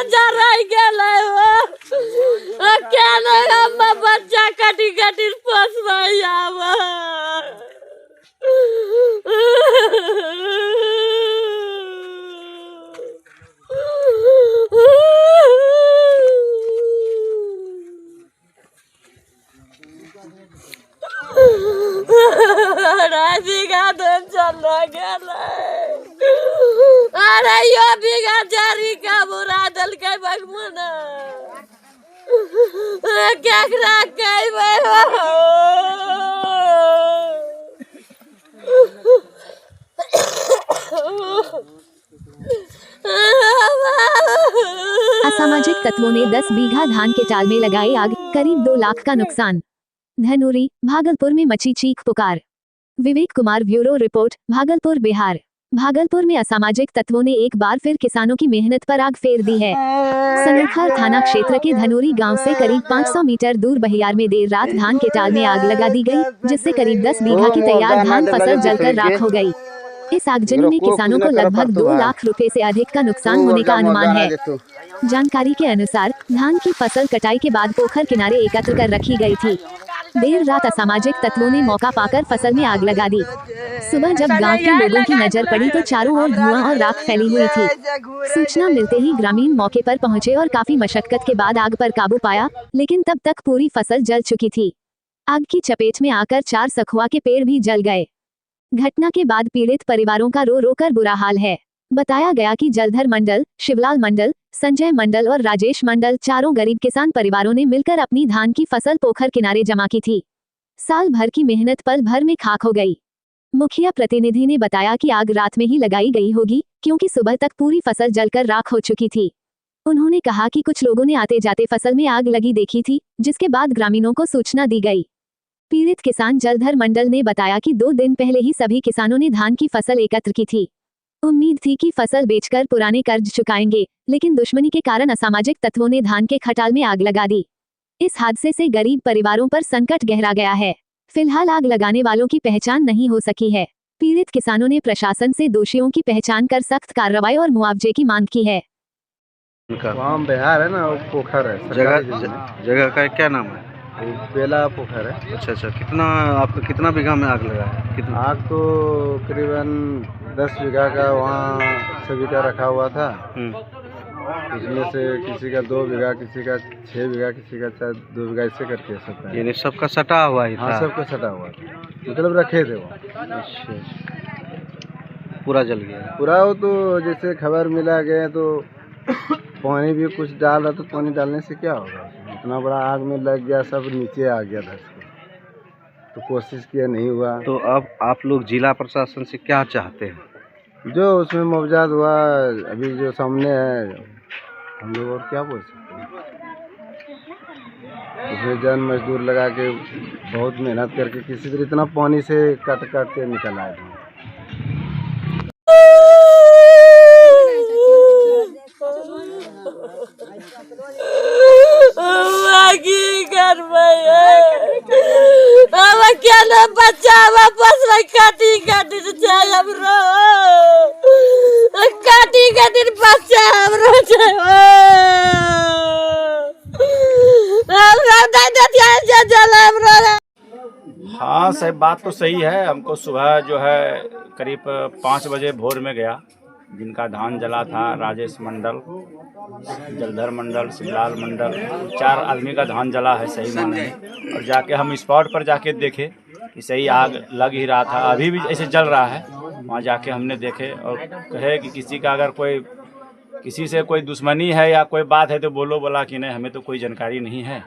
बच्चा रह गेलै हो केना हम बच्चा कटी कटी पोसबै आब बीघा धन चल गेलै अरे यो बीघा जारी का बुरा दल के भगवान केकरा कहबै असामाजिक तत्वों ने 10 बीघा धान के टाल में लगाई आग, करीब 2 लाख का नुकसान। धनोरी, भागलपुर में मची चीख पुकार। Vivek Kumar, bureau report, Bhagalpur, Bihar. भागलपुर में असामाजिक तत्वों ने एक बार फिर किसानों की मेहनत पर आग फेर दी है। सनोखर थाना क्षेत्र के धनोरी गांव से करीब 500 मीटर दूर बहियार में देर रात धान के टाल में आग लगा दी गई, जिससे करीब 10 बीघा की तैयार धान फसल जलकर राख हो गई। इस आगजनी में किसानों को लगभग 2 लाख रुपए से अधिक का नुकसान होने का अनुमान है। जानकारी के अनुसार धान की फसल कटाई के बाद पोखर किनारे एकत्र कर रखी गई थी। देर रात असामाजिक तत्वों ने मौका पाकर फसल में आग लगा दी। सुबह जब गांव के लोगों की नजर पड़ी तो चारों ओर धुआं और राख फैली हुई थी। सूचना मिलते ही ग्रामीण मौके पर पहुंचे और काफी मशक्कत के बाद आग पर काबू पाया, लेकिन तब तक पूरी फसल जल चुकी थी। आग की चपेट में आकर 4 सखुआ के पेड़ भी जल गए। घटना के बाद पीड़ित परिवारों का रो रो कर बुरा हाल है। बताया गया कि जलधर मंडल, शिवलाल मंडल, संजय मंडल और राजेश मंडल चारों गरीब किसान परिवारों ने मिलकर अपनी धान की फसल पोखर किनारे जमा की थी। साल भर की मेहनत पल भर में खाक हो गई। मुखिया प्रतिनिधि ने बताया कि आग रात में ही लगाई गई होगी, क्योंकि सुबह तक पूरी फसल जलकर राख हो चुकी थी। उन्होंने कहा कि कुछ लोगों ने आते जाते फसल में आग लगी देखी थी, जिसके बाद ग्रामीणों को सूचना दी गई। पीड़ित किसान जलधर मंडल ने बताया कि 2 दिन पहले ही सभी किसानों ने धान की फसल एकत्र की थी। उम्मीद थी कि फसल बेचकर पुराने कर्ज चुकाएंगे, लेकिन दुश्मनी के कारण असामाजिक तत्वों ने धान के खटाल में आग लगा दी। इस हादसे से गरीब परिवारों पर संकट गहरा गया है। फिलहाल आग लगाने वालों की पहचान नहीं हो सकी है। पीड़ित किसानों ने प्रशासन से दोषियों की पहचान कर सख्त कार्रवाई और मुआवजे की मांग की है। वहाँ बिहार है ना, वो पोखर है। जगह का क्या नाम है? बेला पोखर है। अच्छा, कितना बीघा में आग लगा है? कितना आग तो करीबन 10 बीघा का वहाँ सभी का रखा हुआ था। उसमें से किसी का 2 बीघा, किसी का 6 बीघा, किसी का 2 बीघा, ऐसे करके सब। यानी सबका सटा हुआ ही था? हाँ, सबका सटा हुआ था, मतलब रखे थे वो। अच्छा, पूरा जल गया? पूरा वो तो जैसे खबर मिला गया तो पानी भी कुछ डाल रहा, तो पानी डालने से क्या होगा? इतना बड़ा आग में लग गया, सब नीचे आ गया था। तो कोशिश किया, नहीं हुआ। तो अब आप लोग जिला प्रशासन से क्या चाहते हैं? जो उसमें मुआवजा हुआ, अभी जो सामने है, हम लोग और क्या बोल सकते हैं। उसमें जन मजदूर लगा के बहुत मेहनत करके किसी तरह इतना पानी से काट के निकल आए थे। बच्चा वापस काटी काटी बच्चा हाँ, सही बात तो सही है। हमको सुबह जो है करीब 5 बजे भोर में गया, जिनका धान जला था राजेश मंडल, जलधर मंडल, शिवलाल मंडल, 4 आदमी का धान जला है सही माने। और जाके हम स्पॉट पर जाके देखे कि सही आग लग ही रहा था, अभी भी ऐसे जल रहा है। वहाँ जाके हमने देखे और कहे कि किसी का अगर किसी से कोई दुश्मनी है या कोई बात है तो बोला कि नहीं, हमें तो कोई जानकारी नहीं है।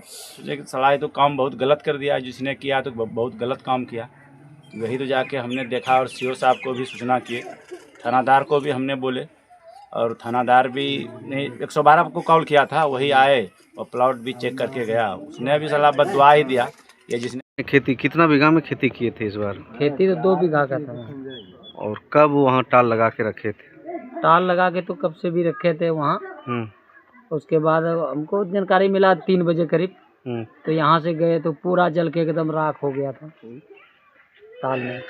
सोचे कि सलाह तो काम बहुत गलत कर दिया, जिसने किया तो बहुत गलत काम किया। वही तो जाके हमने देखा और सीओ साहब को भी सूचना किए, थानादार को भी हमने बोले, और थानादार भी ने 112 को कॉल किया था, वही आए और प्लॉट भी चेक करके गया। उसने भी सलाह बददुआ ही दिया। ये जिसने खेती कितना बीघा में खेती किए थे इस बार? खेती तो 2 बीघा का था। और कब वहाँ टाल लगा के रखे थे? टाल लगा के तो कब से भी रखे थे वहाँ। उसके बाद हमको जानकारी मिला 3 बजे करीब, तो यहाँ से गए तो पूरा जल के एकदम राख हो गया था। टाल में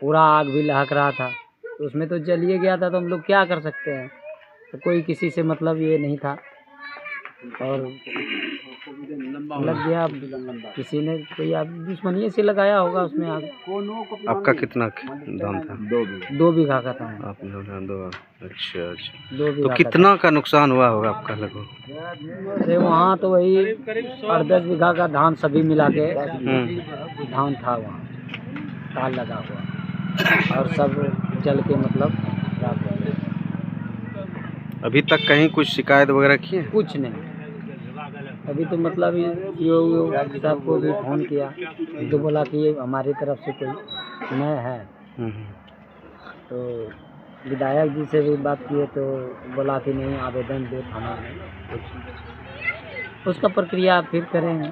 पूरा आग भी लहक रहा था, तो उसमें तो जलिए गया था, तो हम लोग क्या कर सकते हैं। तो कोई किसी से मतलब ये नहीं था और लग गया। किसी ने कोई दुश्मनी से लगाया होगा उसमें आग। आपका कितना धान था? 2 बीघा का था। आपने 2। अच्छा अच्छा। 2 तो बीघा कितना का नुकसान हुआ होगा आपका लगभग? अरे वहाँ तो वही 8-10 बीघा का धान सभी मिला के धान था वहाँ, ताल लगा हुआ और सब जल के मतलब खराब हो गया। अभी तक कहीं कुछ शिकायत वगैरह की है? कुछ नहीं। अभी तो मतलब यो साहब को भी फ़ोन किया तो बोला कि हमारी तरफ से कोई नहीं है। तो विधायक जी से भी बात किए तो बोला कि नहीं आवेदन दे थाना में, कुछ उसका प्रक्रिया फिर करेंगे।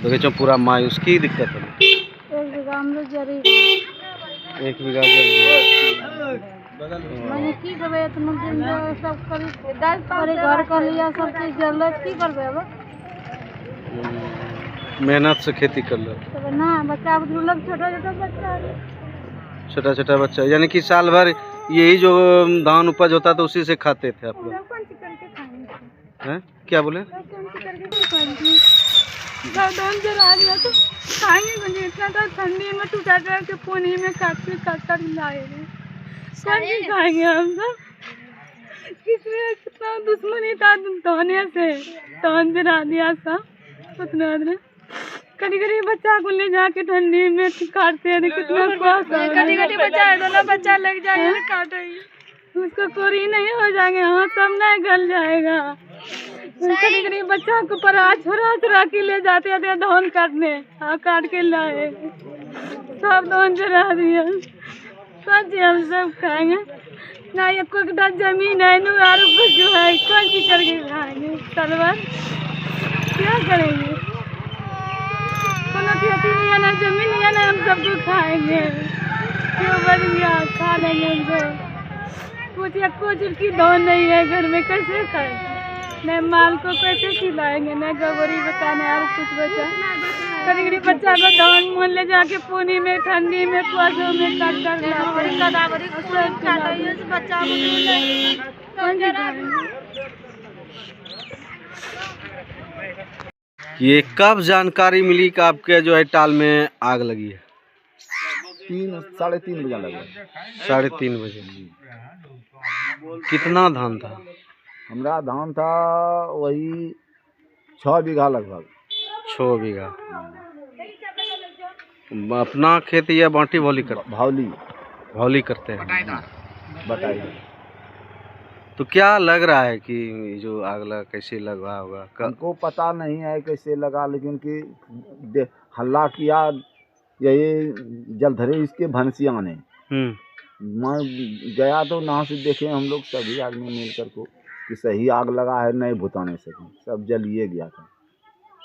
तो जो पूरा मायूस की दिक्कत है? 1 बीघा हम लोग जरी 1 बीघा जल गया। मैंने की करबे इतना दिन जो सब करी घर कर लिया, सब चीज जल की करबे अब। मेहनत से खेती कर लो। तब ना बच्चा लोग छोटा छोटा बच्चा है। छोटा छोटा बच्चा, यानी कि साल भर यही जो धान उपज होता था उसी से खाते थे आप लोग? कौन सी करके खाएंगे? हैं? क्या बोले? कौन सी करके खाएंगे? धान जला दिया तो खाएंगे मुझे इतना था। ठंडी में टूटा के पानी में काट कर लाएंगे, कौन सी खाएंगे हम सब? किसने कितना दुश्मनी था धोने से, धान जला दिया सब उतना देर। कभी कभी बच्चा को ले जाके ठंडी में काटते हैं, कितना कभी कभी बच्चा दोनों बच्चा लग जाए काटे, उसको कोरी नहीं हो जाएंगे, हाथ सब नहीं गल जाएगा। कभी कभी बच्चा को परा छोरा के ले जाते थे धान काटने, काट के लाए, सब धान जला दिया। कौन सी हम सब खाएंगे? ना ये कोई जमीन है न और कुछ जो है, कौन सी करके खाएंगे? सलवर क्या करेंगे? खेती नहीं है ना जमीन नहीं है ना, हम सब कुछ खाएंगे। क्यों बन गया? खा लेंगे हम सब। कुछ की धान नहीं है घर में, कैसे खाएंगे? न माल को कैसे खिलाएंगे, न गोबरी बताने और कुछ बचा। कभी बच्चा को धान मोल ले जाके पानी में ठंडी में कुआसों में काट कर बच्चा ये कब जानकारी मिली कि आपके जो है टाल में आग लगी है? 3-3:30 बजे लगा। 3:30 बजे। कितना धान था? हमारा धान था वही 6 बीघा लगभग। 6 बीघा। अपना खेती या बांटी भौली करते? भौली करते हैं। बताइए। तो क्या लग रहा है कि जो आग लगा कैसे लगा होगा? हमको पता नहीं है कैसे लगा, लेकिन कि हल्ला किया यही जलधरे इसके भनसिया ने। मैं गया तो ना से देखे हम लोग सभी आदमी मिलकर को कि सही आग लगा है, नहीं बुताने सके, सब जलिए गया था।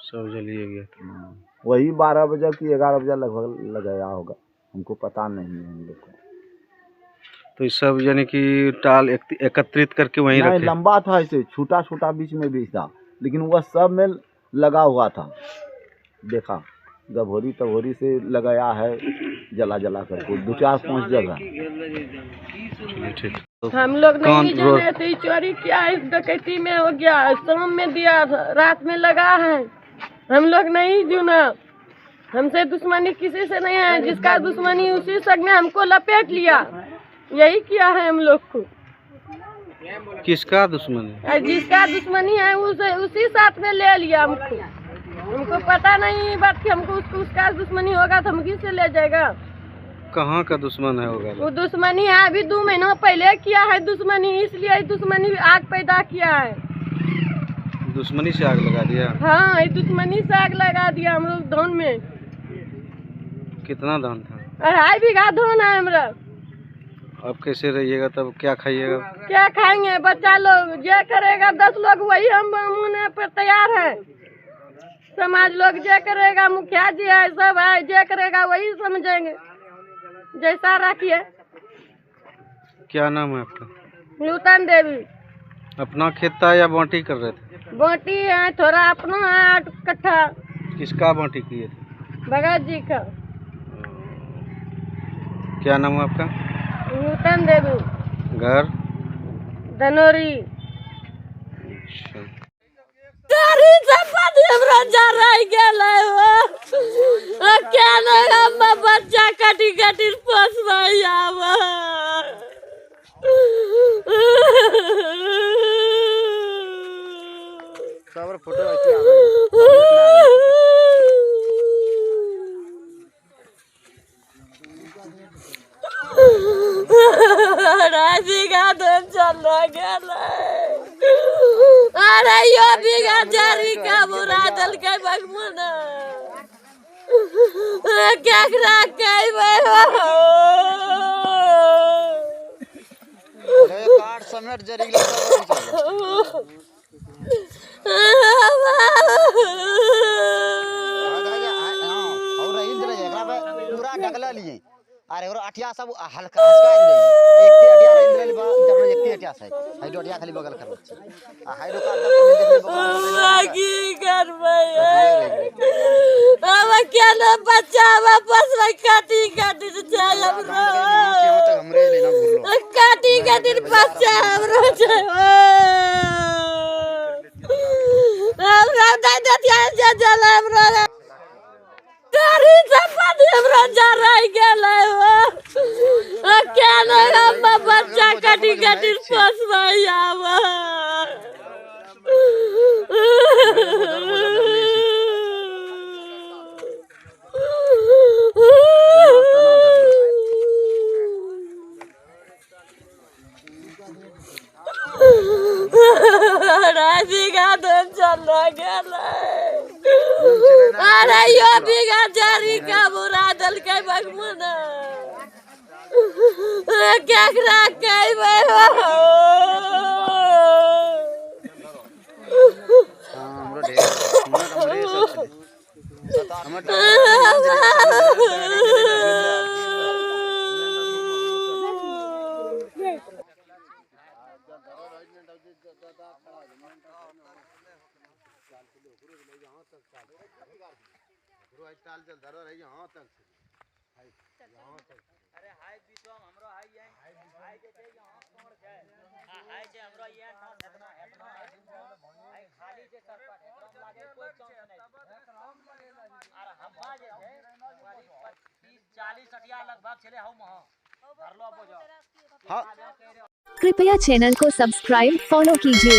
सब जलिए गया था। वही 12 बजे की 11 बजे लगभग लगाया होगा, हमको पता नहीं है हम लोग को। तो इस सब यानी कि टाल एकत्रित करके वहीं रखे? लंबा था, ऐसे छोटा छोटा बीच में भी था, लेकिन वह सब में लगा हुआ था। देखा गभोरी तभोरी से लगाया है, जला करके 2-4-5 जगह। हम लोग नहीं जाने थे, चोरी किया है, डकैती में हो गया, शाम में दिया, रात में लगा है। हम लोग नहीं जुना, हमसे दुश्मनी किसी से नहीं है, जिसका दुश्मनी उसी शख्स ने हमको लपेट लिया, यही किया है हम लोग को। किसका दुश्मनी है? जिसका दुश्मनी है उसी साथ में ले लिया हमको पता नहीं बात कि हमको उसका दुश्मनी होगा तो हम किससे ले जाएगा? कहाँ का दुश्मन है होगा? वो दुश्मनी है अभी 2 महीनों पहले किया है दुश्मनी, इसलिए दुश्मनी आग पैदा किया है। दुश्मनी से आग लगा दिया? हाँ, ये दुश्मनी से आग लगा दिया हम लोग धान में। कितना धान था? 2.5 बीघा धान है हमारा। अब कैसे रहिएगा, तब क्या खाइएगा? क्या खाएंगे? बच्चा लोग जे करेगा 10 लोग वही हम होने पर तैयार है। समाज लोग जे करेगा, मुखिया जी है, सब है, जे करेगा वही समझेंगे, जैसा रखिए। क्या नाम है आपका? नूतन देवी। अपना खेत था या बांटी कर रहे थे? बांटी है, थोड़ा अपना है 8 कट्ठा। किसका बांटी किए थे? भगत जी का। क्या नाम है आपका? नूतन देवी। घर धनोरी अच्छा गाड़ी से पानी हमरा जा रह गेलै हो क्या ना हम बच्चा कटी कटी पोसबै आवा सब फोटो ऐसे आवे राजीगा धन चल गेलै अरे यो बीघा जारी का बुरा दल के भगवान केकरा कहबै अरे कार्ड समेट जरी पूरा ढकला लिए अरे और अटिया सब हल्का हल्का नहीं एक अटिया रही बा जब एक अटिया है हाइड्रो अटिया खाली बगल कर हाइड्रो कार्ड की करबै अब क्या ना बच्चा वापस काटी काटी जाय हमरो हमरे लेना भूलो काटी काटी बच्चा हमरो छै हमरा दे दतिया जा जल हमरो गाड़ी से पानी हमरा जा रह गेलै हो क्या ना हम बच्चा कटी कटी पोसबै आवा राजीगा धन चल गेलै अरे यो बीघा जारी का बुरा दल के भगवान केकरा कहबै हमरो ढेर अरे हाय बीचो हमरो हाय हाय जे छै यहां कोण छै हाय जे हमरो ये ना हेतना हेतना हाय खाली जे सरपट एकदम लागे कोई चांस नहीं अरे हम्मा जे छै 25 40 अटिया लगभग चले हम भरलो बोझो कृपया चैनल को सब्सक्राइब फॉलो कीजिए।